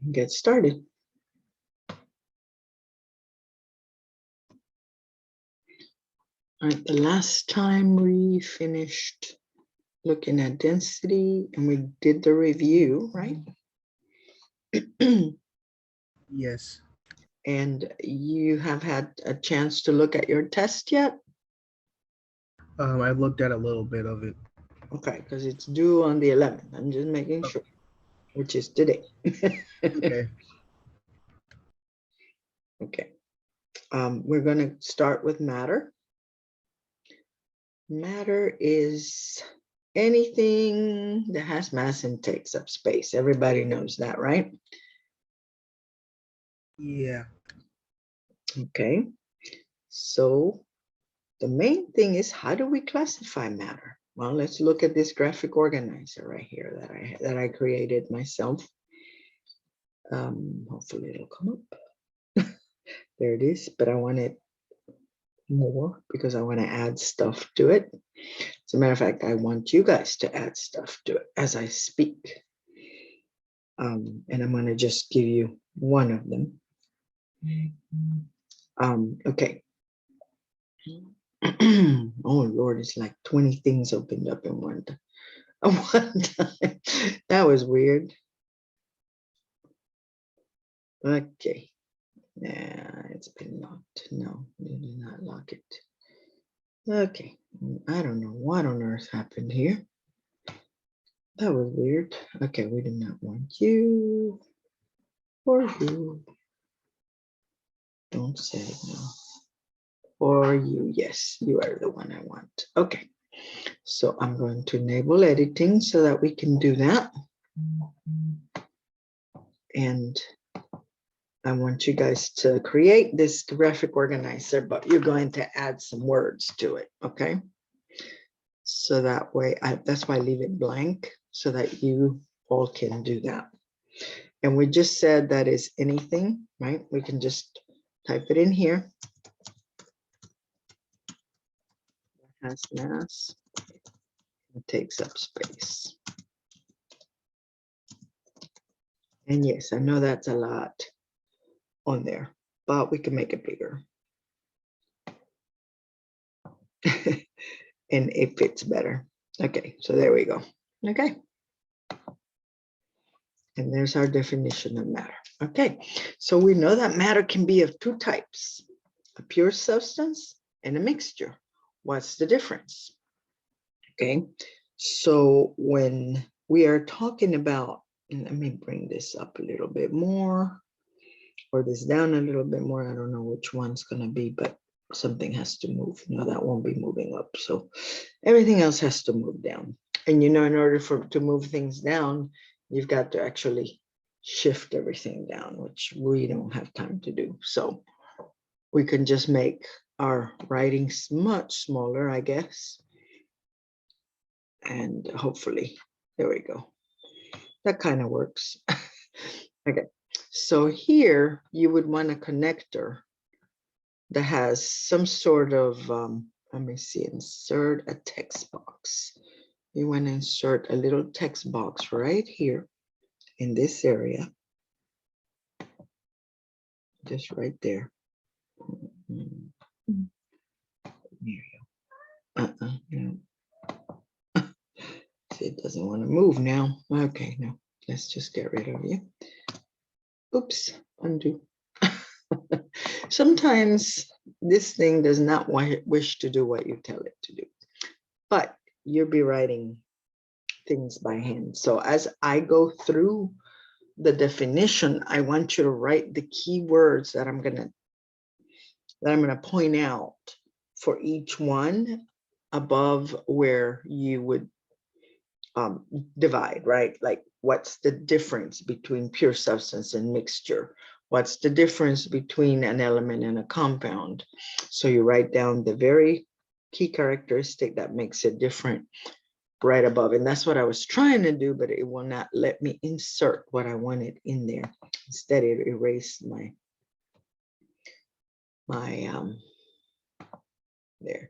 get started. All right, the last time we finished looking at density and we did the review, right? Yes. And you have had a chance to look at your test yet? I looked at a little bit of it. Okay, because it's due on the 11th. I'm just making sure, which is today. Okay. Okay. We're going to start with matter. Matter is anything that has mass and takes up space. Everybody knows that, right? Yeah. Okay. So the main thing is, how do we classify matter? Well, let's look at this graphic organizer right here that I created myself. Hopefully it'll come up. There it is, but I want it more because I want to add stuff to it. As a matter of fact, I want you guys to add stuff to it as I speak. And I'm going to just give you one of them. Okay. Oh Lord, it's like 20 things opened up in one time. That was weird. Okay. Yeah, it's been locked. No, you did not lock it. Okay. I don't know what on earth happened here. That was weird. Okay, we do not want you or you. Don't say no. Or you, yes, you are the one I want. Okay, so I'm going to enable editing so that we can do that. And I want you guys to create this graphic organizer, but you're going to add some words to it, okay? So that way, that's why I leave it blank so that you all can do that. And we just said that is anything, right? We can just type it in here. Has mass, it takes up space. And yes, I know that's a lot on there, but we can make it bigger. And it fits better. Okay, so there we go. Okay. And there's our definition of matter. Okay, so we know that matter can be of two types, a pure substance and a mixture. What's the difference? Okay, so when we are talking about, and let me bring this up a little bit more, or this down a little bit more. I don't know which one's going to be, but something has to move. No, that won't be moving up. So everything else has to move down. And in order to move things down, you've got to actually shift everything down, which we don't have time to do. So we can just make our writings much smaller, I guess. And hopefully, there we go. That kind of works. Okay, so here you would want a connector that has some sort of, let me see, insert a text box. You want to insert a little text box right here in this area. Just right there. There you go. No. See, it doesn't want to move now. Okay, no, let's just get rid of you. Oops, undo. Sometimes this thing does not wish to do what you tell it to do, but you'll be writing things by hand. So as I go through the definition, I want you to write the key words that I'm gonna point out for each one above where you would divide, right? Like, what's the difference between pure substance and mixture? What's the difference between an element and a compound? So you write down the very key characteristic that makes it different right above. And that's what I was trying to do, but it will not let me insert what I wanted in there. Instead, it erased my there.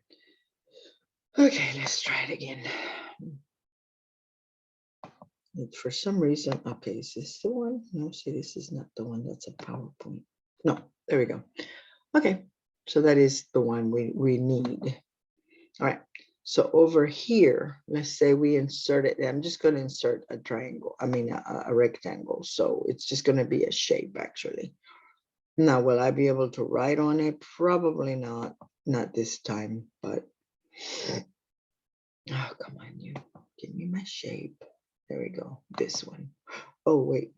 Okay, let's try it again. For some reason, okay, is this the one? No, see, this is not the one. That's a PowerPoint. No, there we go. Okay, so that is the one we need. All right, so over here, let's say we insert it. I'm just going to insert a triangle, I mean a rectangle. So it's just going to be a shape actually. Now, will I be able to write on it? Probably not this time, but oh, come on, you give me my shape. There we go, this one. Oh, wait,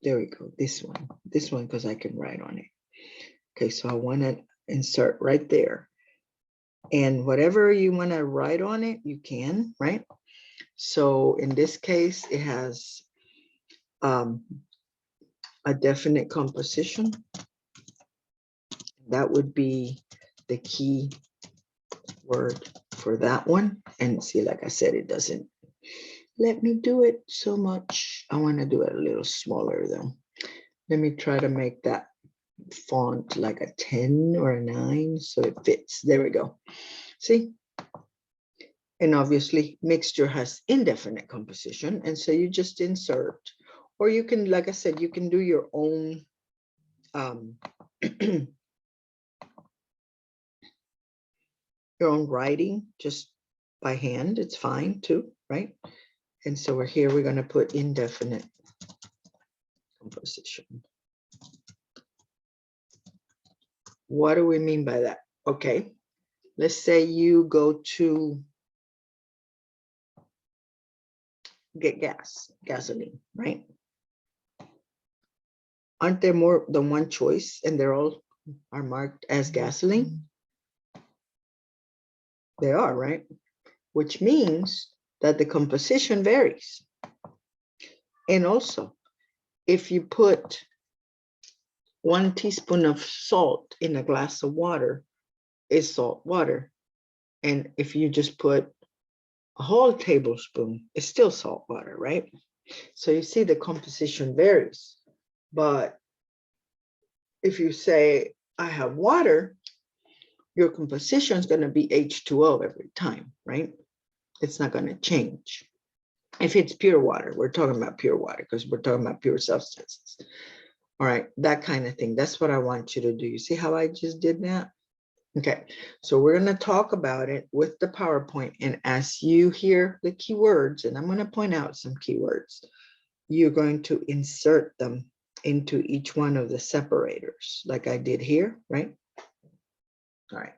there we go, this one, because I can write on it. Okay, so I want to insert right there. And whatever you want to write on it, you can, right? So in this case, it has a definite composition. That would be the key word for that one. And see, like I said, it doesn't let me do it so much. I want to do it a little smaller though. Let me try to make that font like a 10 or a 9 so it fits. There we go. See? And obviously mixture has indefinite composition. And so you just insert, or you can, like I said, you can do your own your own writing just by hand. It's fine too, right? And so we're here, we're going to put indefinite composition. What do we mean by that? Okay, let's say you go to get gasoline, right? Aren't there more than one choice and they're all are marked as gasoline? They are, right? Which means that the composition varies. And also, if you put 1 teaspoon of salt in a glass of water, it's salt water. And if you just put a whole tablespoon, it's still salt water, right? So you see the composition varies. But if you say, I have water, your composition is going to be H2O every time, right? It's not going to change. If it's pure water, we're talking about pure water because we're talking about pure substances. All right, that kind of thing. That's what I want you to do. You see how I just did that? Okay, so we're going to talk about it with the PowerPoint. And as you hear the keywords, and I'm going to point out some keywords, you're going to insert them into each one of the separators like I did here, right? All right,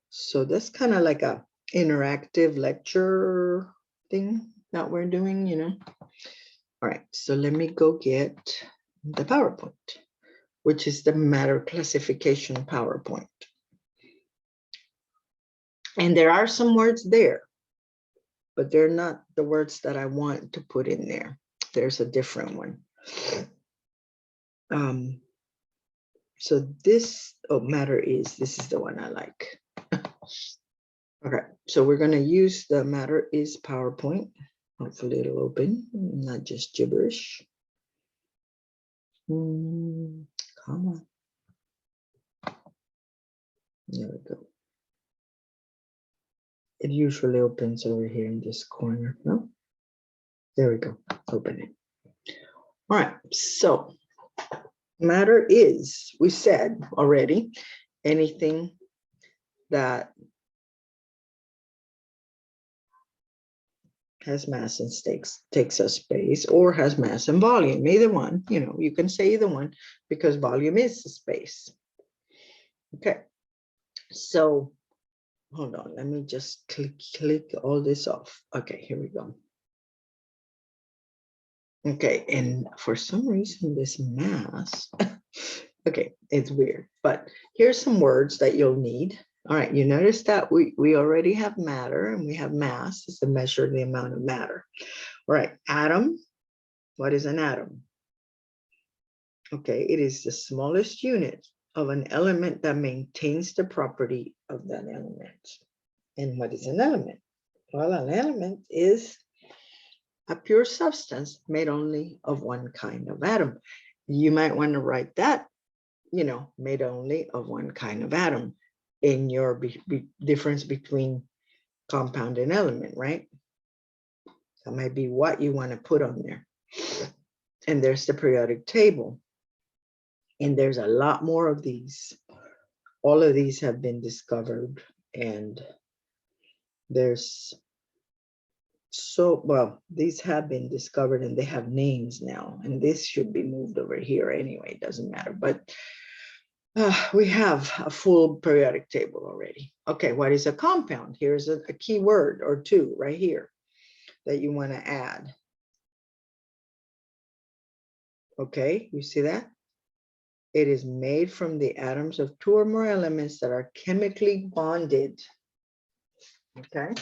so that's kind of like a interactive lecture thing that we're doing, you know. All right, so let me go get the PowerPoint, which is the matter classification PowerPoint. And there are some words there, but they're not the words that I want to put in there. There's a different one. So this matter is, this is the one I like. Okay, so we're going to use the matter is PowerPoint. Hopefully it'll open, not just gibberish. Come on. There we go. It usually opens over here in this corner. No? There we go. Open it. All right, so matter is, we said already, anything that has mass and takes up space, or has mass and volume, either one, you know, you can say either one because volume is the space. Okay, so hold on, let me just click all this off. Okay, here we go. Okay, and for some reason this mass, okay, it's weird, but here's some words that you'll need. All right, you notice that we already have matter and we have mass. It's to measure the amount of matter. All right, atom. What is an atom? Okay, it is the smallest unit of an element that maintains the property of that element. And what is an element? Well, an element is a pure substance made only of one kind of atom. You might want to write that, you know, made only of one kind of atom in your difference between compound and element, right? That might be what you want to put on there. And there's the periodic table. And there's a lot more of these. All of these have been discovered, and there's well, these have been discovered and they have names now, and this should be moved over here anyway, it doesn't matter, but we have a full periodic table already. Okay, what is a compound? Here's a key word or two right here that you want to add. Okay, you see that? It is made from the atoms of two or more elements that are chemically bonded. Okay,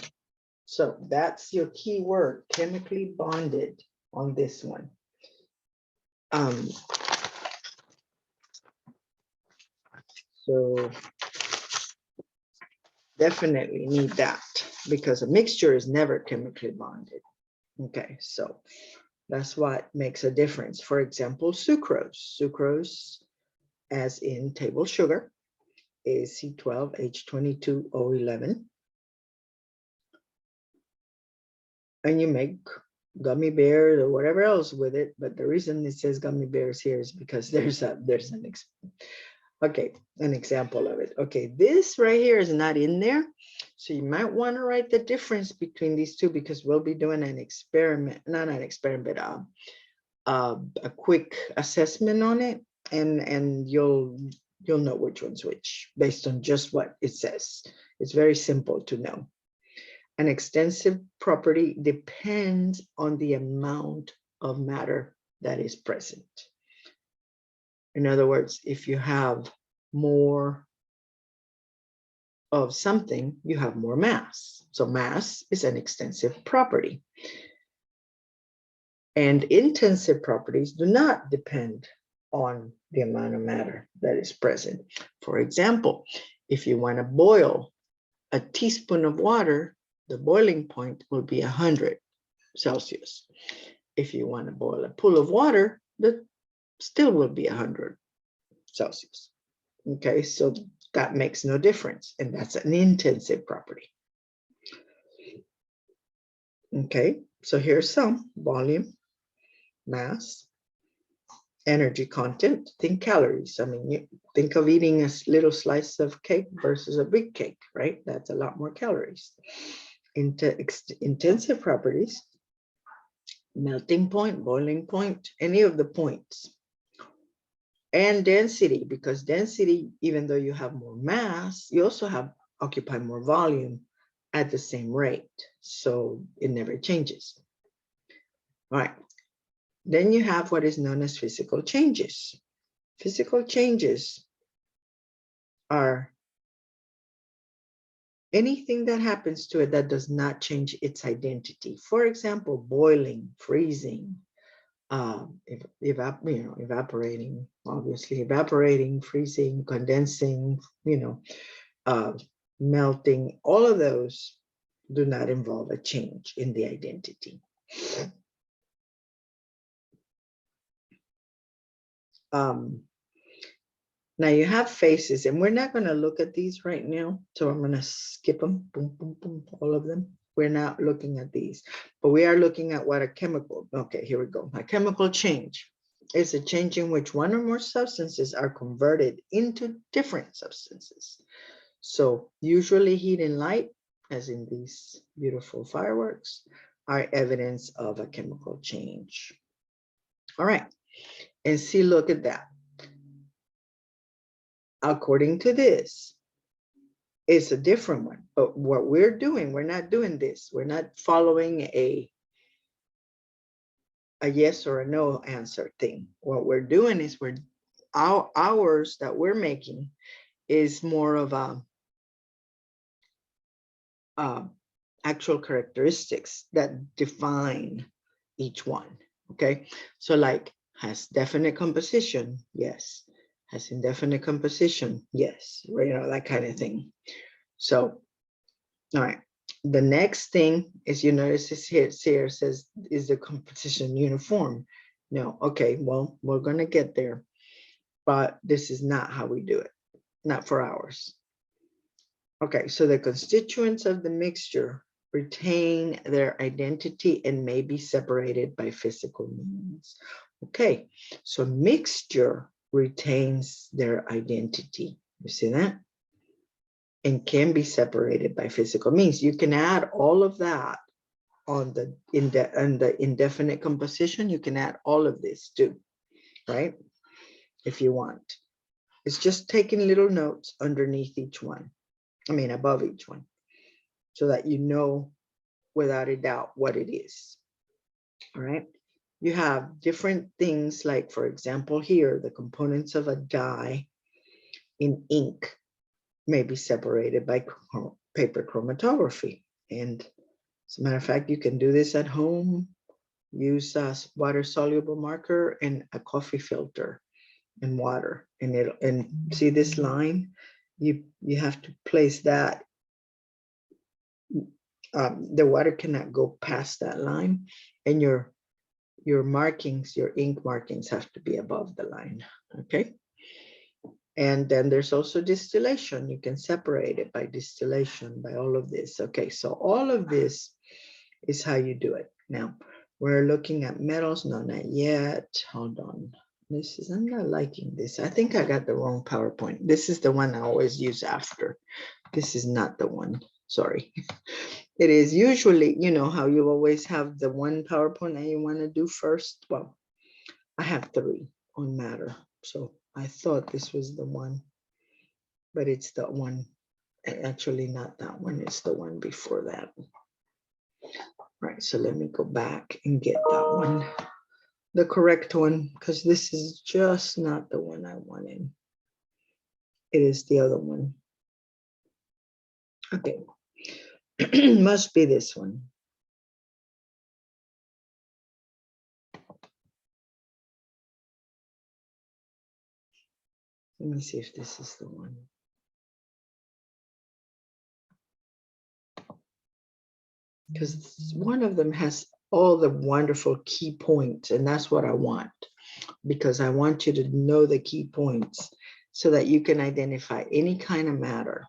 so that's your key word, chemically bonded on this one. So definitely need that, because a mixture is never chemically bonded. Okay, so that's what makes a difference. For example, sucrose. Sucrose, as in table sugar, is C12H22O11. And you make gummy bears or whatever else with it, but the reason it says gummy bears here is because there's an example of it. Okay, this right here is not in there, so you might want to write the difference between these two, because we'll be doing an experiment, not an experiment, but a quick assessment on it, and you'll know which one's which based on just what it says. It's very simple to know. An extensive property depends on the amount of matter that is present. In other words, if you have more of something, you have more mass. So mass is an extensive property. And intensive properties do not depend on the amount of matter that is present. For example, if you want to boil a teaspoon of water, the boiling point will be 100 Celsius. If you want to boil a pool of water, that still will be 100 Celsius. Okay, so that makes no difference, and that's an intensive property. Okay, so here's some: volume, mass, energy content. Think calories. I mean, you think of eating a little slice of cake versus a big cake, right? That's a lot more calories. Intensive properties: melting point, boiling point, any of the points. And density, because density, even though you have more mass, you also occupy more volume at the same rate. So it never changes. All right. Then you have what is known as physical changes. Physical changes are anything that happens to it that does not change its identity. For example, boiling, freezing, evaporating, obviously evaporating, freezing, condensing, melting. All of those do not involve a change in the identity. Now you have phases, and we're not going to look at these right now, so I'm going to skip them, boom, boom, boom, all of them. We're not looking at these, but we are looking at what a chemical, okay, here we go. A chemical change is a change in which one or more substances are converted into different substances. So usually heat and light, as in these beautiful fireworks, are evidence of a chemical change. All right, and see, look at that. According to this, it's a different one, but what we're doing, we're not doing this. We're not following a yes or a no answer thing. What we're doing is ours that we're making is more of a actual characteristics that define each one. Okay, so like, has definite composition? Yes. Has indefinite composition? Yes. That kind of thing. So, all right. The next thing is, you notice this here says, is the composition uniform? No. Okay, well, we're going to get there, but this is not how we do it. Not for ours. Okay, so the constituents of the mixture retain their identity and may be separated by physical means. Okay, so mixture retains their identity. You see that? And can be separated by physical means. You can add all of that on the indefinite composition. You can add all of this too, right? If you want. It's just taking little notes underneath each one. I mean, above each one, so that you know without a doubt what it is. All right. You have different things like, for example, here, the components of a dye in ink may be separated by paper chromatography. And as a matter of fact, you can do this at home. Use a water-soluble marker and a coffee filter and water. And see this line? You have to place that. The water cannot go past that line, and your markings, your ink markings, have to be above the line. Okay. And then there's also distillation. You can separate it by distillation, by all of this. Okay, so all of this is how you do it. Now, we're looking at metals. No, not yet. Hold on. I'm not liking this. I think I got the wrong PowerPoint. This is the one I always use after. This is not the one. Sorry. It is usually, you know, how you always have the one PowerPoint that you want to do first. Well, I have 3 on matter. So I thought this was the one, but it's the one, actually not that one, it's the one before that. Right, so let me go back and get that one, the correct one, because this is just not the one I wanted. It is the other one. Okay, must be this one. Let me see if this is the one. Because one of them has all the wonderful key points, and that's what I want, because I want you to know the key points so that you can identify any kind of matter.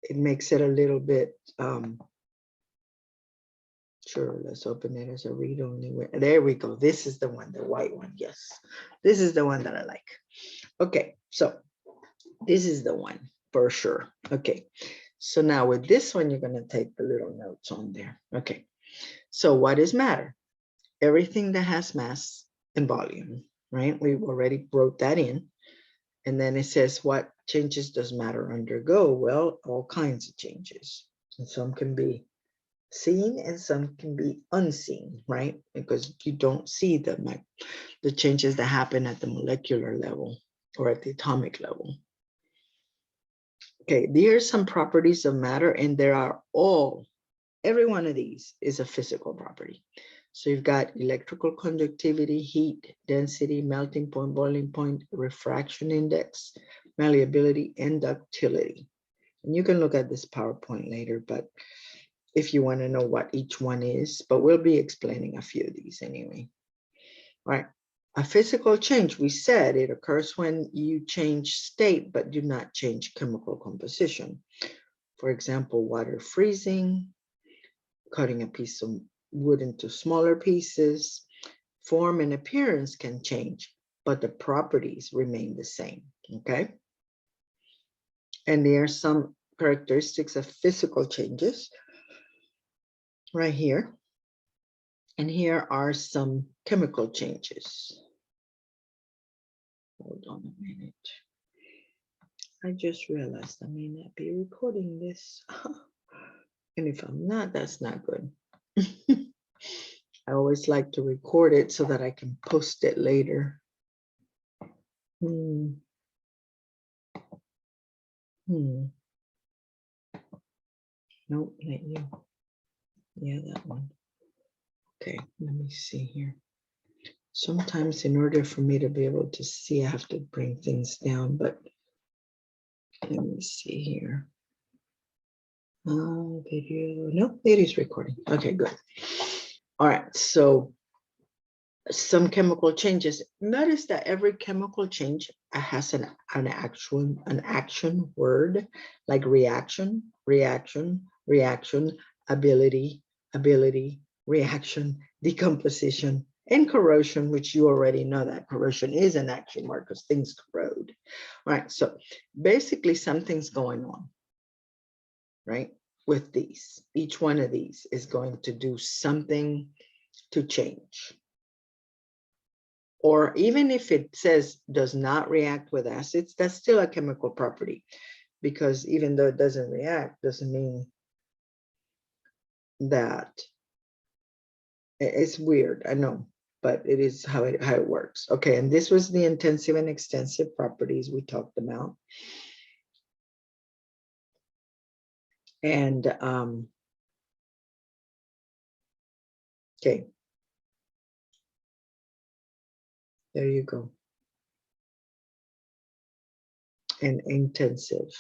It makes it a little bit, sure, let's open it as a read-only. There we go. This is the one, the white one. Yes, this is the one that I like. Okay, so this is the one for sure. Okay, so now with this one, you're going to take the little notes on there. Okay, so what is matter? Everything that has mass and volume, right? We already wrote that in. And then it says, what changes does matter undergo? Well, all kinds of changes. And some can be seen and some can be unseen, right? Because you don't see the changes that happen at the molecular level or at the atomic level. Okay, there are some properties of matter, and there are every one of these is a physical property. So you've got electrical conductivity, heat, density, melting point, boiling point, refraction index, malleability, and ductility. And you can look at this PowerPoint later, but if you want to know what each one is, but we'll be explaining a few of these anyway. All right, a physical change, we said it occurs when you change state, but do not change chemical composition. For example, water freezing, cutting a piece of wood into smaller pieces. Form and appearance can change, but the properties remain the same, okay? And there are some characteristics of physical changes right here. And here are some chemical changes. Hold on a minute. I just realized I may not be recording this. And if I'm not, that's not good. I always like to record it so that I can post it later. Nope, not you. Yeah, that one. Okay, let me see here. Sometimes in order for me to be able to see, I have to bring things down, but let me see here. Video, no, it is recording. Okay, good. All right, so some chemical changes. Notice that every chemical change has an action word, like reaction, reaction, ability, reaction, decomposition, and corrosion, which you already know that corrosion is an action word because things corrode. All right, so basically something's going on, right, with these. Each one of these is going to do something to change. Or even if it says does not react with acids, that's still a chemical property, because even though it doesn't react, doesn't mean that it's weird, I know, but it is how it works. Okay, and this was the intensive and extensive properties we talked about. And okay, there you go. And intensive,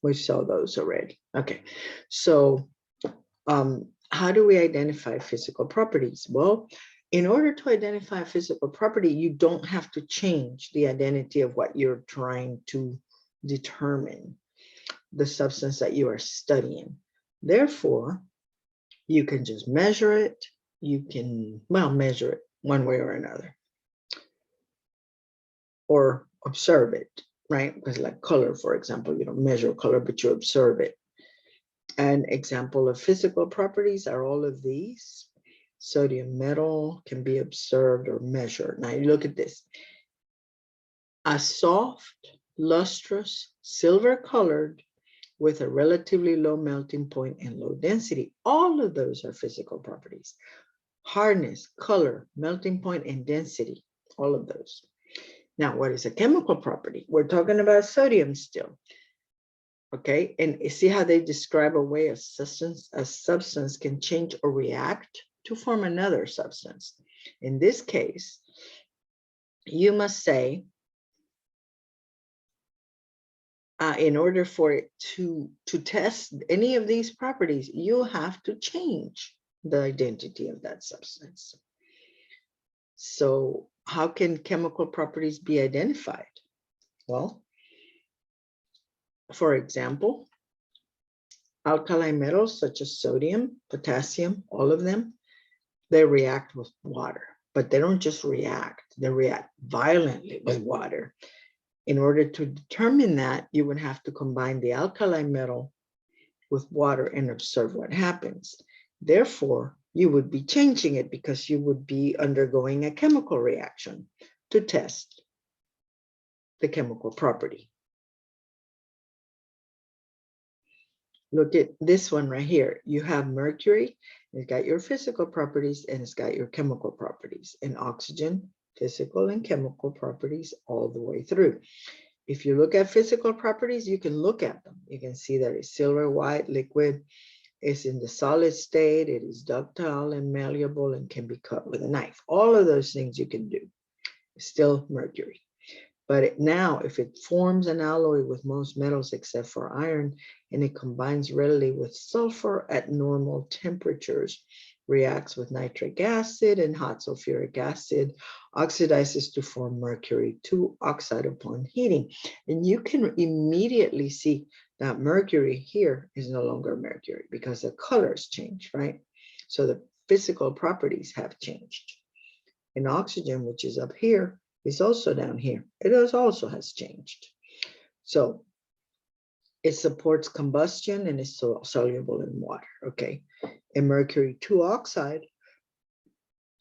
we saw those already. Okay, so how do we identify physical properties? Well, in order to identify a physical property, you don't have to change the identity of what you're trying to determine, the substance that you are studying. Therefore, you can just measure it. You can, well, measure it one way or another, or observe it, right? Because like color, for example, you don't measure color, but you observe it. An example of physical properties are all of these. Sodium metal can be observed or measured. Now you look at this. A soft, lustrous, silver colored with a relatively low melting point and low density. All of those are physical properties. Hardness, color, melting point, and density, all of those. Now, what is a chemical property? We're talking about sodium still. Okay, and you see how they describe a way a substance can change or react to form another substance. In this case, you must say, in order for it to test any of these properties, you have to change the identity of that substance. So how can chemical properties be identified? Well, for example, alkali metals such as sodium, potassium, all of them, they react with water, but they don't just react, they react violently with water. In order to determine that, you would have to combine the alkali metal with water and observe what happens. Therefore, you would be changing it because you would be undergoing a chemical reaction to test the chemical property. Look at this one right here. You have mercury, it's got your physical properties and it's got your chemical properties, and oxygen, physical and chemical properties all the way through. If you look at physical properties, you can look at them. You can see that it's silver white liquid, it's in the solid state, it is ductile and malleable and can be cut with a knife. All of those things you can do. It's still mercury. But now, if it forms an alloy with most metals except for iron, and it combines readily with sulfur at normal temperatures, reacts with nitric acid and hot sulfuric acid, oxidizes to form mercury 2 oxide upon heating. And you can immediately see that mercury here is no longer mercury because the colors change, right? So the physical properties have changed. And oxygen, which is up here, is also down here. It also has changed. So it supports combustion and is soluble in water, okay? And mercury 2 oxide,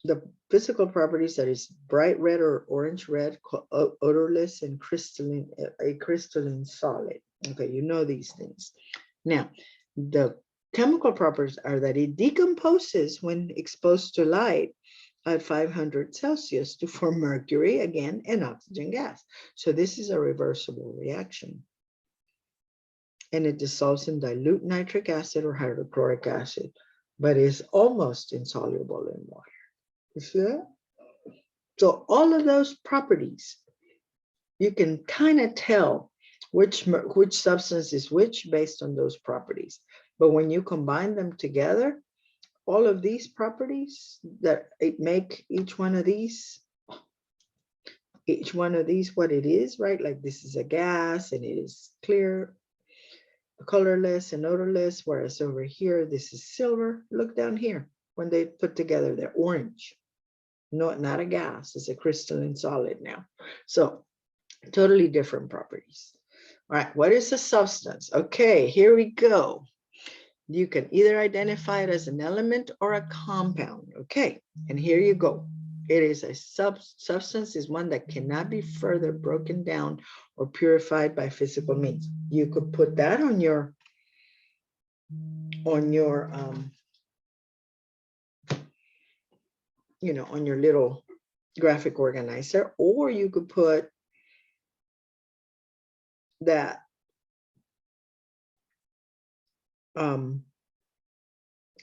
the physical properties that is bright red or orange red, odorless and crystalline, a crystalline solid. Okay, you know these things. Now, the chemical properties are that it decomposes when exposed to light at 500 Celsius to form mercury again and oxygen gas. So this is a reversible reaction. And it dissolves in dilute nitric acid or hydrochloric acid, but is almost insoluble in water. You see that? So all of those properties, you can kind of tell which substance is which based on those properties. But when you combine them together, all of these properties that make each one of these what it is, right? Like this is a gas and it is clear. colorless and odorless, whereas over here, this is silver. Look down here. When they put together, they're orange. No, not a gas, it's a crystalline solid now. So totally different properties. All right, what is a substance? Okay, here we go. You can either identify it as an element or a compound. Okay, and here you go. It is a substance is one that cannot be further broken down or purified by physical means. You could put that on your on your little graphic organizer, or you could put that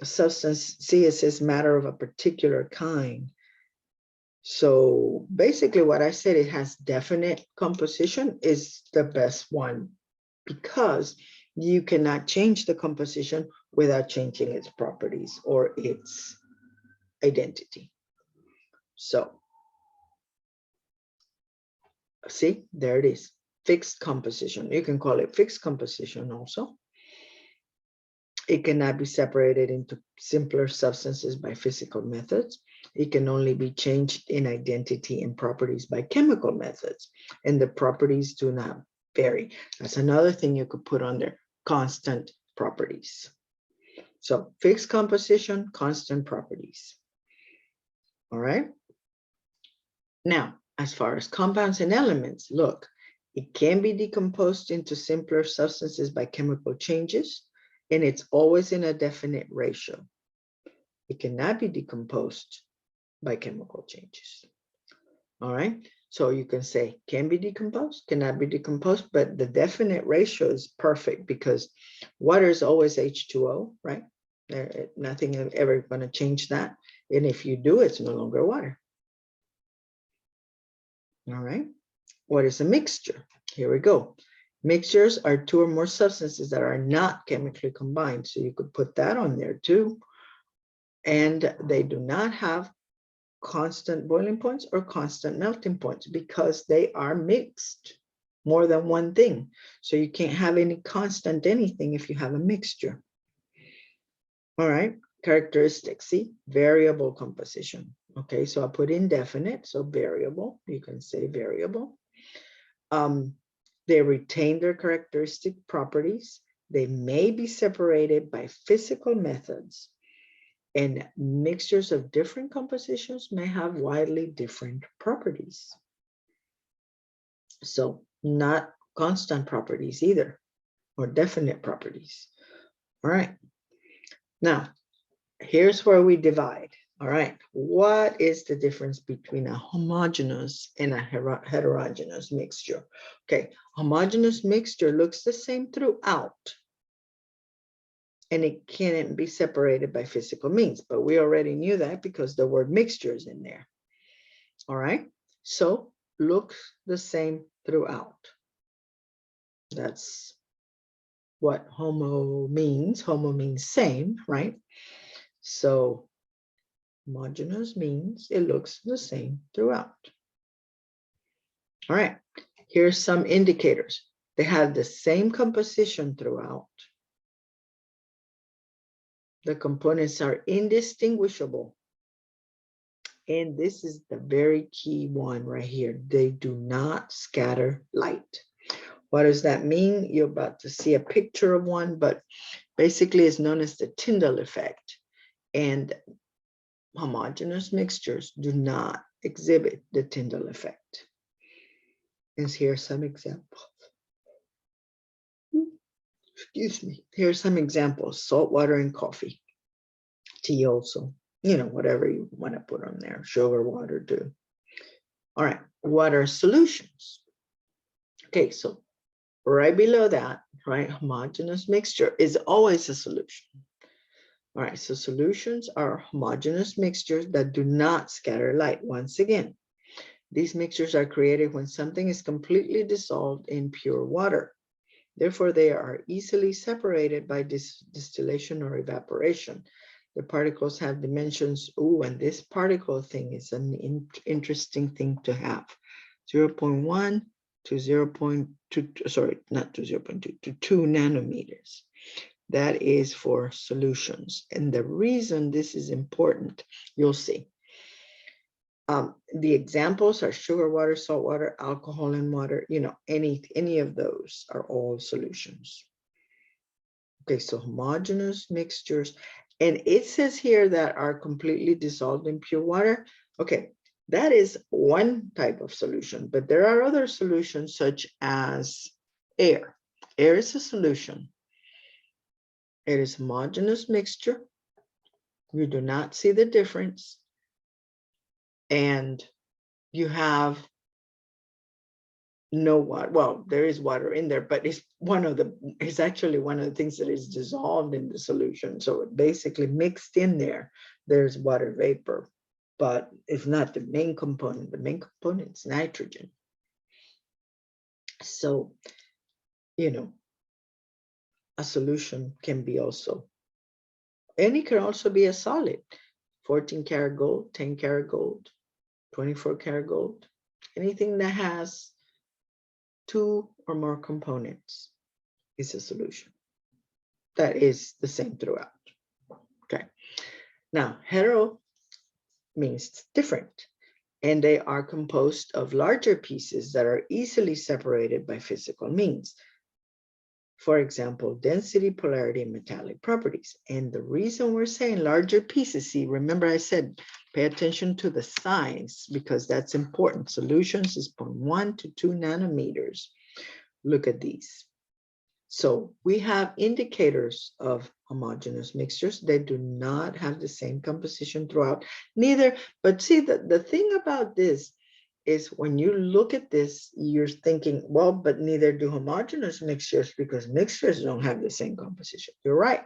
substance, see, it says matter of a particular kind. So basically what I said, it has definite composition is the best one, because you cannot change the composition without changing its properties or its identity. So see, there it is, fixed composition. You can call it fixed composition also. It cannot be separated into simpler substances by physical methods. It can only be changed in identity and properties by chemical methods, and the properties do not vary. That's another thing you could put on there, constant properties. So fixed composition, constant properties. All right. Now, as far as compounds and elements, look, it can be decomposed into simpler substances by chemical changes, and it's always in a definite ratio. It cannot be decomposed by chemical changes. All right, so you can say can be decomposed, cannot be decomposed, but the definite ratio is perfect because water is always H2O, right? Nothing is ever going to change that. And if you do, it's no longer water. All right, what is a mixture? Here we go. Mixtures are two or more substances that are not chemically combined. So you could put that on there too. And they do not have constant boiling points or constant melting points because they are mixed, more than one thing. So you can't have any constant anything if you have a mixture. All right, characteristics, see, variable composition. Okay, so I put indefinite, so variable, you can say variable. They retain their characteristic properties. They may be separated by physical methods, and mixtures of different compositions may have widely different properties. So not constant properties either, or definite properties. All right. Now, here's where we divide. All right. What is the difference between a homogeneous and a heterogeneous mixture? Okay. Homogeneous mixture looks the same throughout, and it can't be separated by physical means, but we already knew that because the word mixture is in there. All right, so looks the same throughout. That's what homo means. Homo means same, right? So homogeneous means it looks the same throughout. All right, here's some indicators. They have the same composition throughout. The components are indistinguishable. And this is the very key one right here. They do not scatter light. What does that mean? You're about to see a picture of one, but basically it's known as the Tyndall effect. And homogeneous mixtures do not exhibit the Tyndall effect. And here's some examples. Excuse me. Here's some examples: salt water and coffee. Tea also. You know, whatever you want to put on there. Sugar, water too. All right. What are solutions? Okay, so right below that, right, homogeneous mixture is always a solution. All right, so solutions are homogeneous mixtures that do not scatter light. Once again, these mixtures are created when something is completely dissolved in pure water. Therefore, they are easily separated by distillation or evaporation. The particles have dimensions. Oh, and this particle thing is an interesting thing to have. 0.1, to 0.2, sorry, not to 0.2, to 2 nanometers. That is for solutions. And the reason this is important, you'll see. The examples are sugar water, salt water, alcohol and water, you know, any of those are all solutions. Okay, so homogeneous mixtures. And it says here that are completely dissolved in pure water. Okay, that is one type of solution, but there are other solutions such as air. Air is a solution. It is homogeneous mixture. You do not see the difference. And you have no water. Well, there is water in there, but it's actually one of the things that is dissolved in the solution. So it basically mixed in there, there's water vapor, but it's not the main component. The main component is nitrogen. So, you know, a solution can be also, and it can also be a solid, 14 karat gold, 10 karat gold, 24 karat gold, anything that has 2 or more components is a solution. That is the same throughout. Okay. Now, hetero means different, and they are composed of larger pieces that are easily separated by physical means. For example, density, polarity, and metallic properties. And the reason we're saying larger pieces, see, remember I said, pay attention to the size because that's important. Solutions is 0.1 to 2 nanometers. Look at these. So we have indicators of homogeneous mixtures. They do not have the same composition throughout, neither, but see, the thing about this is when you look at this, you're thinking, well, but neither do homogeneous mixtures because mixtures don't have the same composition. You're right.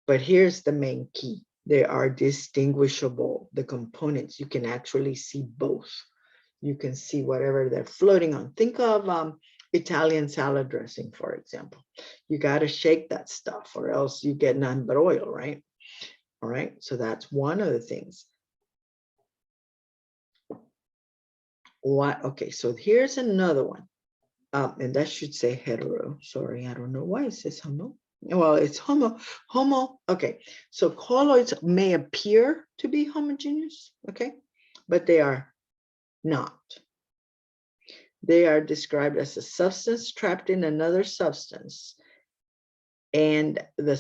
But here's the main key. They are distinguishable. The components, you can actually see both. You can see whatever they're floating on. Think of Italian salad dressing, for example. You got to shake that stuff or else you get none but oil, right? All right, so that's one of the things. Okay, so here's another one. And that should say hetero. Sorry, I don't know why it says homo. Well, it's homo. Okay, so colloids may appear to be homogeneous, okay, but they are not. They are described as a substance trapped in another substance. And the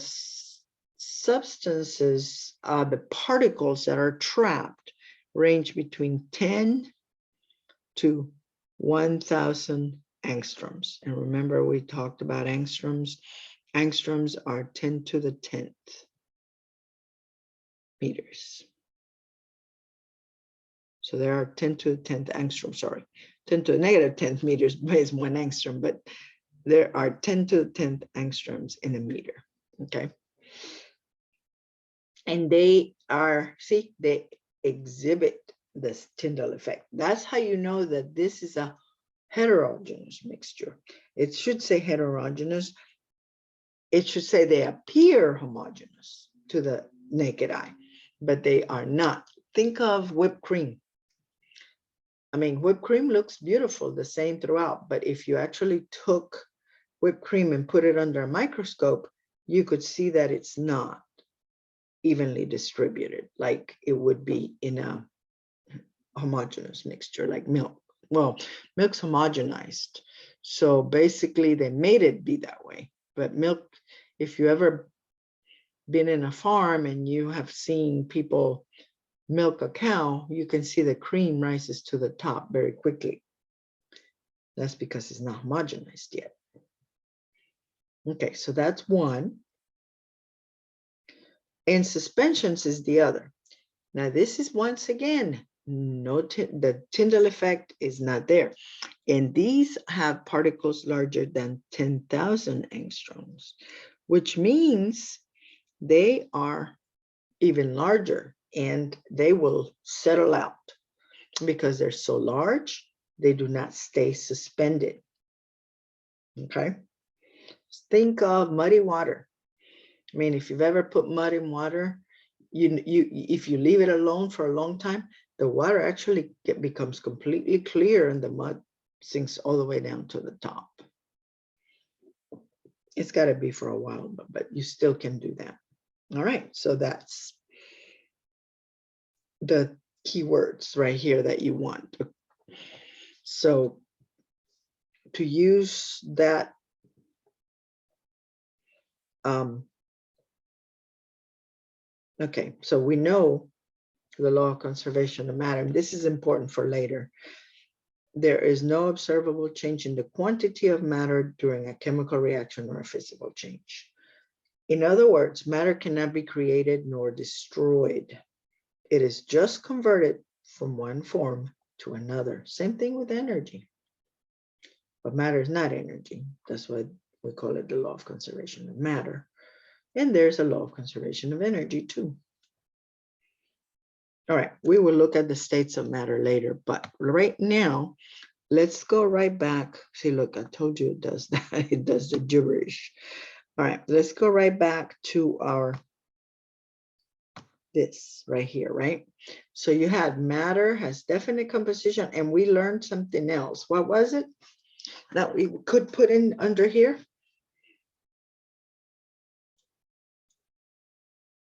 substances, the particles that are trapped range between 10 to 1,000 angstroms. And remember, we talked about angstroms. Angstroms are 10 to the 10th meters. So there are 10 to the 10th angstrom, sorry, 10 to the negative 10th meters is 1 angstrom, but there are 10 to the 10th angstroms in a meter, okay? And they are, see, they exhibit this Tyndall effect. That's how you know that this is a heterogeneous mixture. It should say heterogeneous. It should say they appear homogeneous to the naked eye, but they are not. Think of whipped cream. I mean, whipped cream looks beautiful, the same throughout, but if you actually took whipped cream and put it under a microscope, you could see that it's not evenly distributed like it would be in a homogeneous mixture like milk. Well, milk's homogenized. So basically they made it be that way. But milk, if you ever been in a farm and you have seen people milk a cow, you can see the cream rises to the top very quickly. That's because it's not homogenized yet. Okay, so that's one. And suspensions is the other. Now this is once again, the Tyndall effect is not there. And these have particles larger than 10,000 angstroms, which means they are even larger and they will settle out because they're so large, they do not stay suspended. Okay. Think of muddy water. I mean, if you've ever put mud in water, if you leave it alone for a long time, the water actually becomes completely clear and the mud sinks all the way down to the top. It's got to be for a while, but you still can do that. All right, so that's the keywords right here that you want. So to use that, okay, so we know the law of conservation of matter, and this is important for later. There is no observable change in the quantity of matter during a chemical reaction or a physical change. In other words, matter cannot be created nor destroyed. It is just converted from one form to another. Same thing with energy. But matter is not energy. That's why we call it the law of conservation of matter. And there's a law of conservation of energy too. All right, we will look at the states of matter later, but right now, let's go right back. See, look, I told you it does that. It does the gibberish. All right, let's go right back to our this right here, right? So you had matter has definite composition, and we learned something else. What was it that we could put in under here?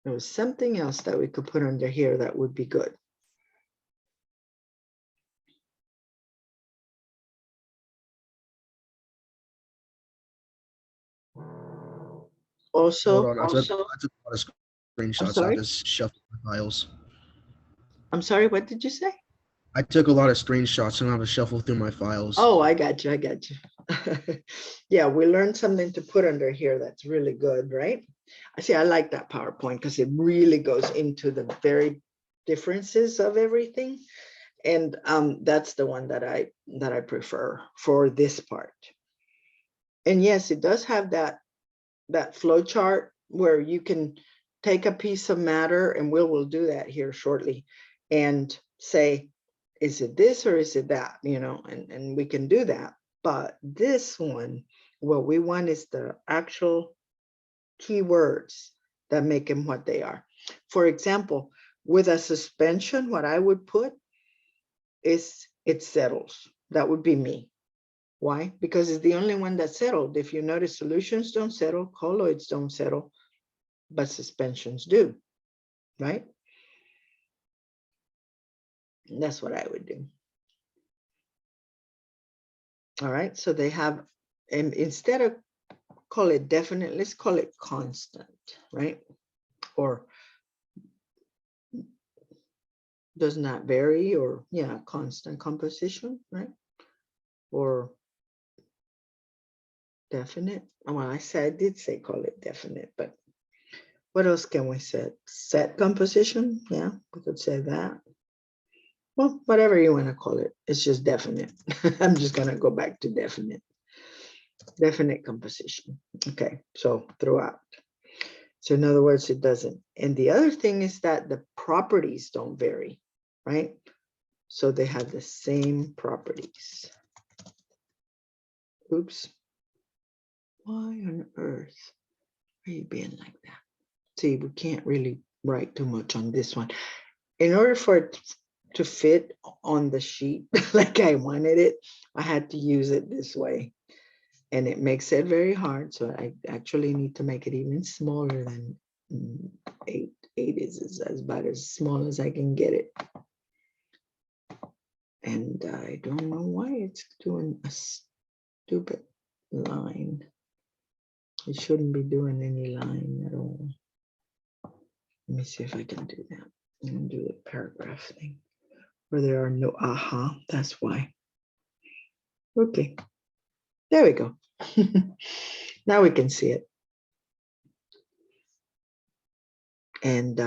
There was something else that we could put under here that would be good. Also, Hold on, I took a lot of I'm screenshots. I'll sorry. just shuffle my files. I'm sorry, what did you say? I took a lot of screenshots and I have to shuffle through my files. Oh, I got you. I got you. Yeah, we learned something to put under here that's really good, right? I see. I like that PowerPoint because it really goes into the very differences of everything, and that's the one that I prefer for this part. And yes, it does have that flow chart where you can take a piece of matter, and we'll do that here shortly, and say, is it this or is it that, you know, and we can do that. But this one, what we want is the actual keywords that make them what they are. For example, with a suspension, what I would put is it settles. That would be me. Why? Because it's the only one that settled. If you notice, solutions don't settle, colloids don't settle, but suspensions do, right? And that's what I would do. All right, so they have, and instead of call it definite, let's call it constant, right? Or does not vary, or yeah, constant composition, right? Or definite. Well, I did say call it definite, but what else can we say? Set composition, yeah, we could say that. Well, whatever you want to call it, it's just definite. I'm just gonna go back to definite. Definite composition. Okay, so throughout. So in other words, it doesn't. And the other thing is that the properties don't vary, right? So they have the same properties. Oops. Why on earth are you being like that? See, we can't really write too much on this one. In order for it to fit on the sheet like I wanted it, I had to use it this way. And it makes it very hard. So I actually need to make it even smaller than 8. 8 is about as small as I can get it. And I don't know why it's doing a stupid line. It shouldn't be doing any line at all. Let me see if I can do that. I'm gonna do the paragraph thing where there are no aha, that's why. Okay, there we go. Now we can see it. And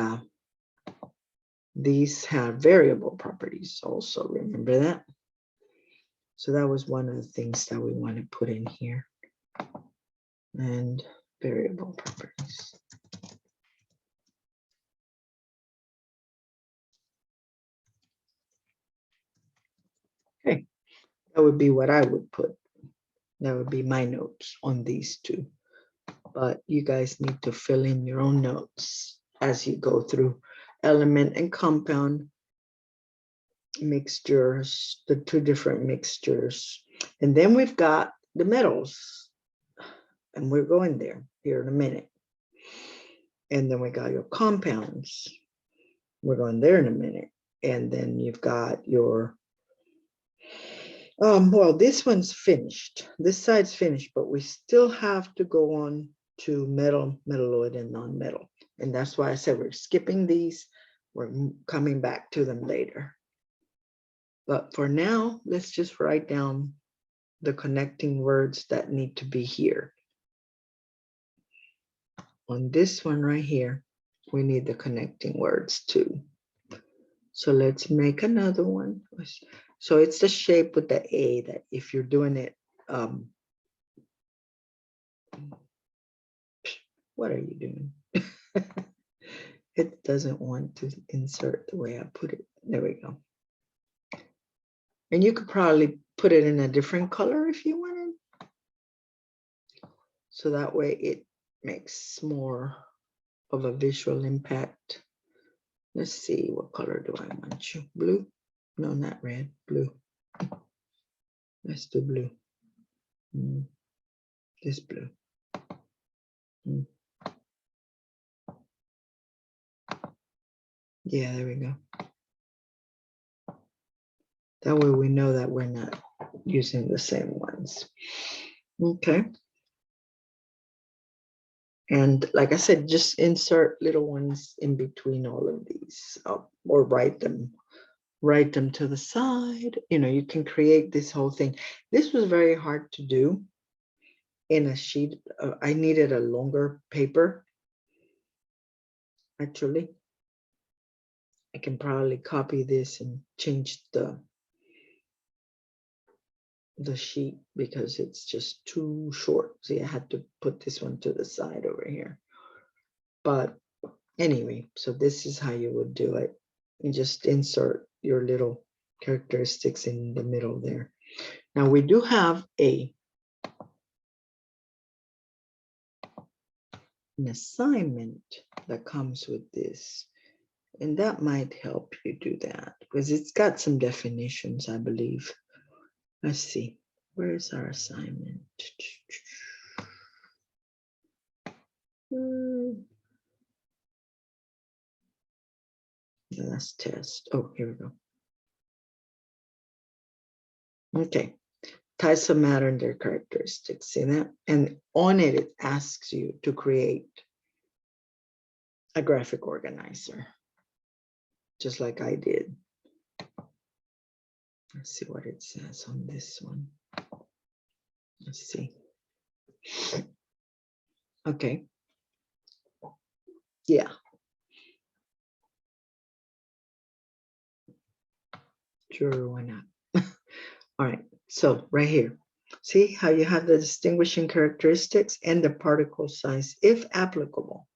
these have variable properties also, remember that? So that was one of the things that we want to put in here. And variable properties. Okay, that would be what I would put. That would be my notes on these two. But you guys need to fill in your own notes as you go through element and compound mixtures, the two different mixtures, And then we've got the metals, and we're going there here in a minute. And then we got your compounds. We're going there in a minute. And then you've got your, well, this one's finished. This side's finished, but we still have to go on to metal, metalloid, and nonmetal. And that's why I said we're skipping these. We're coming back to them later. But for now, let's just write down the connecting words that need to be here. On this one right here, we need the connecting words too. So let's make another one. So it's the shape with the A that if you're doing it, what are you doing? It doesn't want to insert the way I put it. There we go. And you could probably put it in a different color if you wanted. So that way it makes more of a visual impact. Let's see, what color do I want you? Blue? No, not red, blue. Let's do blue. This blue. Yeah, there we go. That way we know that we're not using the same ones. Okay. And like I said, just insert little ones in between all of these, or write them to the side. You know, you can create this whole thing. This was very hard to do in a sheet. I needed a longer paper. Actually, I can probably copy this and change the sheet because it's just too short. See, I had to put this one to the side over here. But anyway, so this is how you would do it. You just insert your little characteristics in the middle there. Now we do have an assignment that comes with this. And that might help you do that because it's got some definitions, I believe. Let's see, where is our assignment? Last test. Oh, here we go. Okay, types of matter and their characteristics. See that? And on it, it asks you to create a graphic organizer, just like I did. Let's see what it says on this one. Let's see. Okay. Yeah. Sure, why not? All right, so right here, see how you have the distinguishing characteristics and the particle size, if applicable.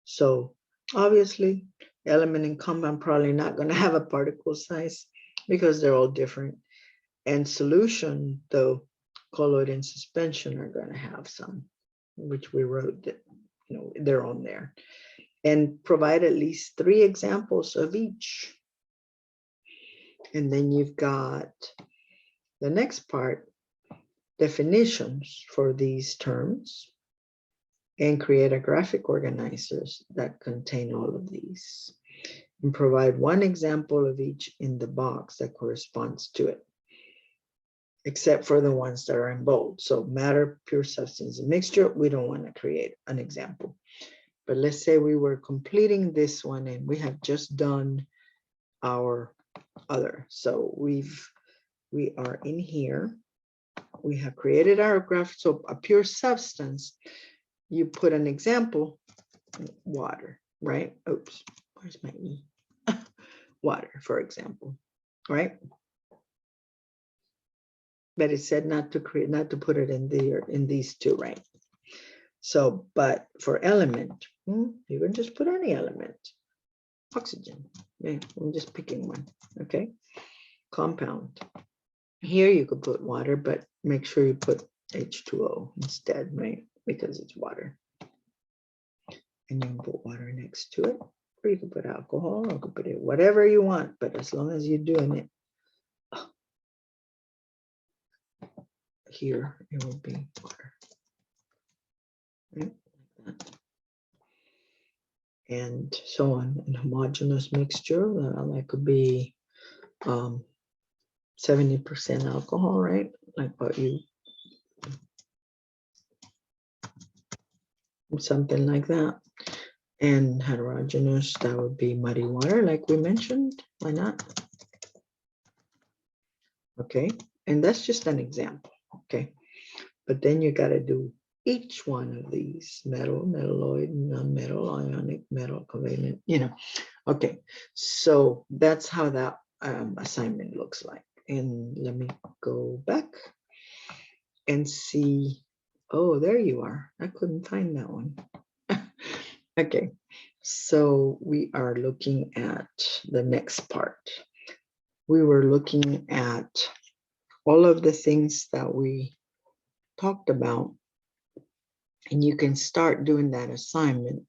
So obviously, element and compound probably not going to have a particle size because they're all different. And solution, though, colloid and suspension are going to have some, which we wrote that, you know, they're on there. And provide at least 3 examples of each. And then you've got the next part, definitions for these terms, and create a graphic organizers that contain all of these. And provide 1 example of each in the box that corresponds to it, except for the ones that are in bold. So matter, pure substance, and mixture, we don't want to create an example. But let's say we were completing this one and we have just done our other. So we are in here. We have created our graph. So a pure substance, you put an example, water, right? Oops, where's my E? Water, for example, right? But it said not to create, not to put it in there, in these 2, right? So, but for element, you can just put any element. Oxygen, yeah, I'm just picking one, okay? Compound. Here you could put water, but make sure you put H2O instead, right? Because it's water. And you can put water next to it, or you can put alcohol, or you can put it whatever you want, but as long as you're doing it. here, it will be water. Right? Like that. And so on. An homogeneous mixture, that could be 70% alcohol, right? Like what you, something like that. And heterogeneous, that would be muddy water, like we mentioned. Why not? Okay, and that's just an example. Okay, but then you got to do each one of these: metal, metalloid, nonmetal, ionic, metal, covalent. Okay, so that's how that assignment looks like. And let me go back and see. Oh, there you are. I couldn't find that one. Okay, so we are looking at the next part. We were looking at all of the things that we talked about, and you can start doing that assignment.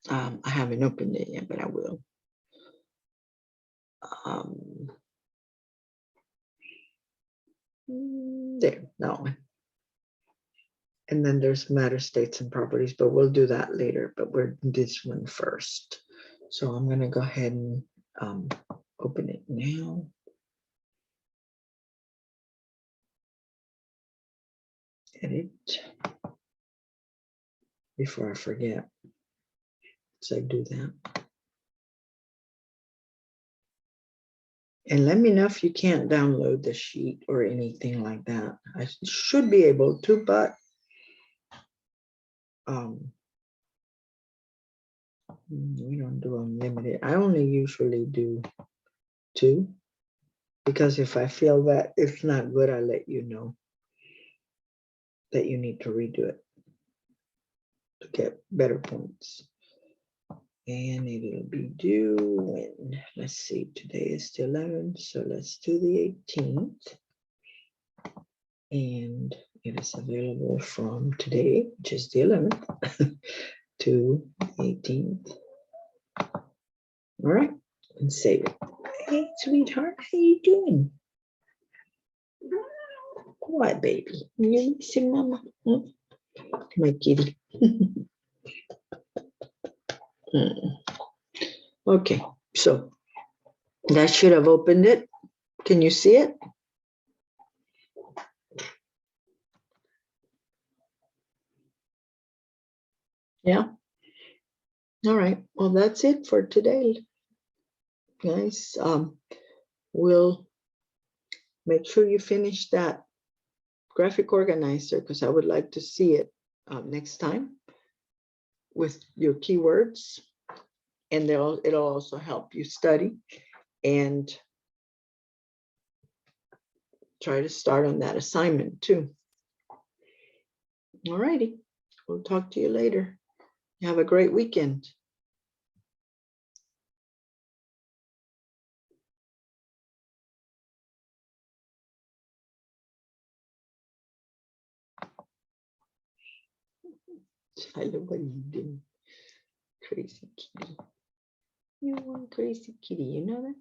I haven't opened it yet, but I will. There, that one. And then there's matter, states, and properties, but we'll do that later. But we're this one first. So I'm going to go ahead and open it now. Edit before I forget. So I do that. And let me know if you can't download the sheet or anything like that. I should be able to, but we don't do unlimited. I only usually do 2, because if I feel that it's not good, I let you know that you need to redo it to get better points. And it'll be due when, let's see, today is the 11th, so let's do the 18th. And it is available from today, which is the 11th, to 18th. All right, and save it. Hey, sweetheart, how you doing? What, baby? You missing mama? My kitty. Okay, so that should have opened it. Can you see it? Yeah. All right. Well, that's it for today, guys. We'll make sure you finish that graphic organizer, because I would like to see it next time with your keywords, and it'll also help you study and try to start on that assignment too. All righty. We'll talk to you later. Have a great weekend. I love what you did. Crazy kitty. You're one crazy kitty, you know that?